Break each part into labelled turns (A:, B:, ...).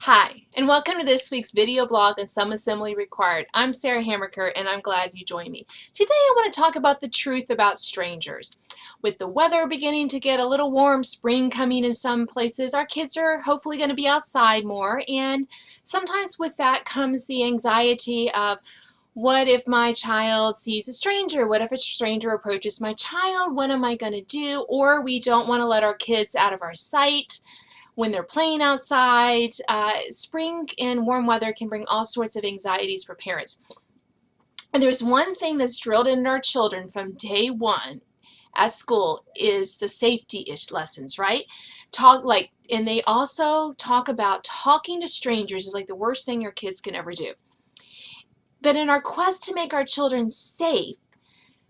A: Hi, and welcome to this week's video blog on Some Assembly Required. I'm Sarah Hammerker, and I'm glad you joined me. Today I want to talk about the truth about strangers. With the weather beginning to get a little warm, spring coming in some places, our kids are hopefully going to be outside more, and sometimes with that comes the anxiety of, what if my child sees a stranger? What if a stranger approaches my child? What am I going to do? Or we don't want to let our kids out of our sight when they're playing outside. Spring and warm weather can bring all sorts of anxieties for parents. And there's one thing that's drilled into our children from day one at school is the safety-ish lessons, right? And they also talk about talking to strangers is like the worst thing your kids can ever do. But in our quest to make our children safe,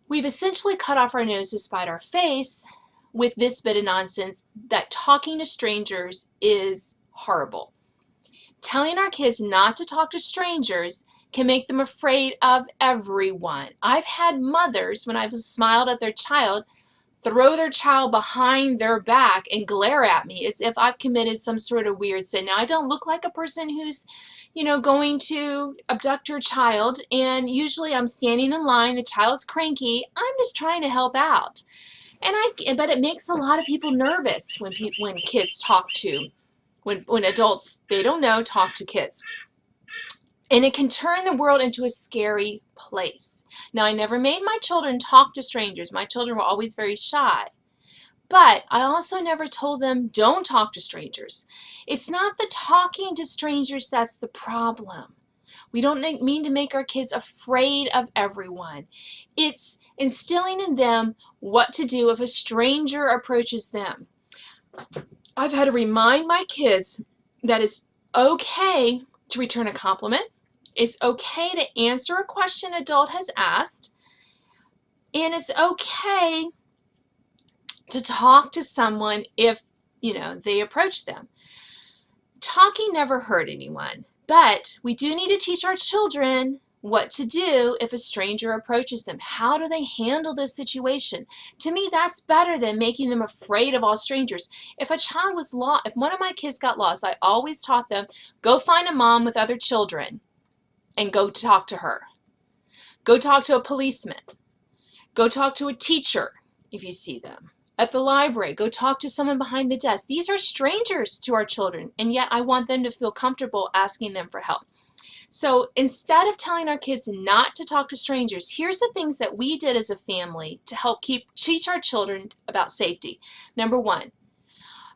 A: we've essentially cut off our nose to spite our face with this bit of nonsense that talking to strangers is horrible. Telling our kids not to talk to strangers can make them afraid of everyone. I've had mothers, when I've smiled at their child, throw their child behind their back and glare at me as if I've committed some sort of weird sin. Now, I don't look like a person who's, going to abduct your child, and usually I'm standing in line, the child's cranky, I'm just trying to help out. But it makes a lot of people nervous when kids talk to, when adults they don't know talk to kids. And it can turn the world into a scary place. Now, I never made my children talk to strangers. My children were always very shy. But I also never told them, don't talk to strangers. It's not the talking to strangers that's the problem. We don't mean to make our kids afraid of everyone. It's instilling in them what to do if a stranger approaches them. I've had to remind my kids that it's okay to return a compliment. It's okay to answer a question an adult has asked. And it's okay to talk to someone if, they approach them. Talking never hurt anyone, but we do need to teach our children what to do if a stranger approaches them. How do they handle this situation? To me, that's better than making them afraid of all strangers. If a child was lost, if one of my kids got lost, I always taught them, go find a mom with other children and go talk to her. Go talk to a policeman. Go talk to a teacher if you see them. At the library, go talk to someone behind the desk. These are strangers to our children, and yet I want them to feel comfortable asking them for help. So instead of telling our kids not to talk to strangers, here's the things that we did as a family to help teach our children about safety. Number one,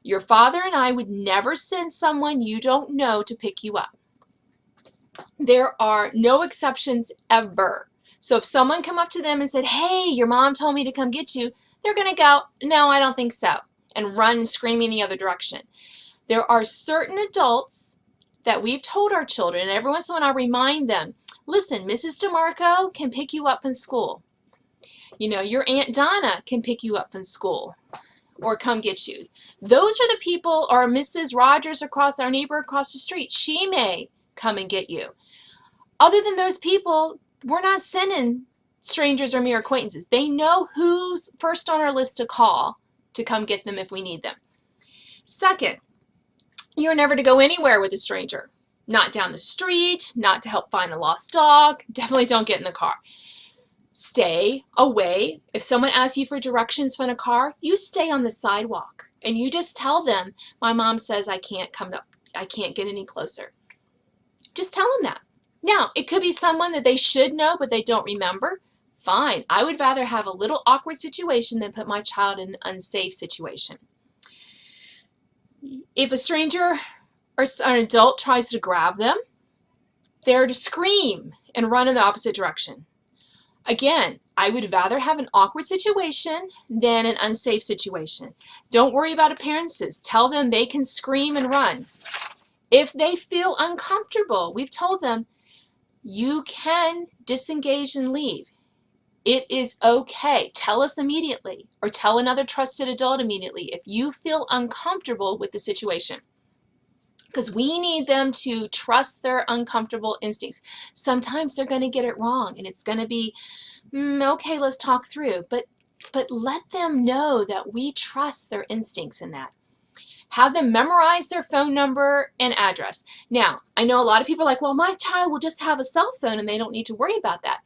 A: your father and I would never send someone you don't know to pick you up. There are no exceptions ever. So if someone come up to them and said, hey, your mom told me to come get you, they're going to go, no, I don't think so, and run screaming the other direction. There are certain adults that we've told our children, and every once in a while I remind them, listen, Mrs. DeMarco can pick you up from school. Your Aunt Donna can pick you up from school or come get you. Those are the people, or Mrs. Rogers our neighbor across the street, she may come and get you. Other than those people, we're not sending strangers or mere acquaintances. They know who's first on our list to call to come get them if we need them. Second, you're never to go anywhere with a stranger. Not down the street, not to help find a lost dog. Definitely don't get in the car. Stay away. If someone asks you for directions from a car, you stay on the sidewalk and you just tell them, my mom says I can't get any closer. Just tell them that. Now, it could be someone that they should know, but they don't remember. Fine. I would rather have a little awkward situation than put my child in an unsafe situation. If a stranger or an adult tries to grab them, they're to scream and run in the opposite direction. Again, I would rather have an awkward situation than an unsafe situation. Don't worry about appearances. Tell them they can scream and run. If they feel uncomfortable, we've told them, you can disengage and leave. It is okay. Tell us immediately, or tell another trusted adult immediately if you feel uncomfortable with the situation. Because we need them to trust their uncomfortable instincts. Sometimes they're going to get it wrong, and it's going to be, okay, let's talk through. But let them know that we trust their instincts in that. Have them memorize their phone number and address. Now, I know a lot of people are like, well, my child will just have a cell phone and they don't need to worry about that.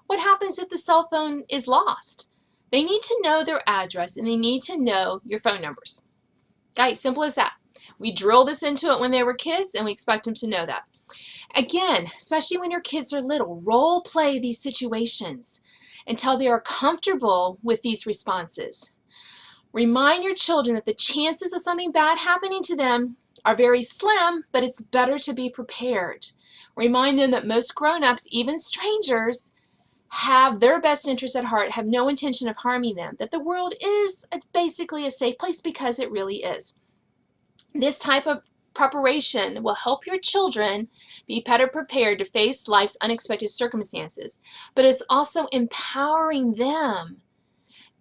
A: What happens if the cell phone is lost? They need to know their address and they need to know your phone numbers. Okay, simple as that. We drill this into it when they were kids and we expect them to know that. Again, especially when your kids are little, role play these situations until they are comfortable with these responses. Remind your children that the chances of something bad happening to them are very slim, but it's better to be prepared. Remind them that most grown-ups, even strangers, have their best interests at heart, have no intention of harming them, that the world is basically a safe place because it really is. This type of preparation will help your children be better prepared to face life's unexpected circumstances, but it's also empowering them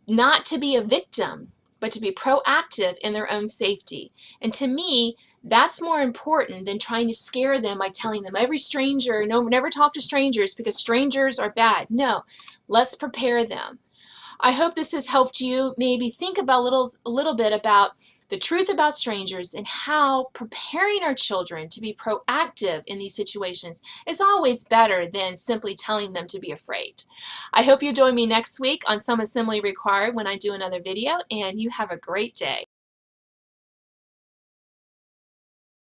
A: not to be a victim, but to be proactive in their own safety. And to me, that's more important than trying to scare them by telling them every stranger, no, never talk to strangers because strangers are bad. No, let's prepare them. I hope this has helped you maybe think about a little bit about the truth about strangers and how preparing our children to be proactive in these situations is always better than simply telling them to be afraid. I hope you join me next week on Some Assembly Required when I do another video, and you have a great day.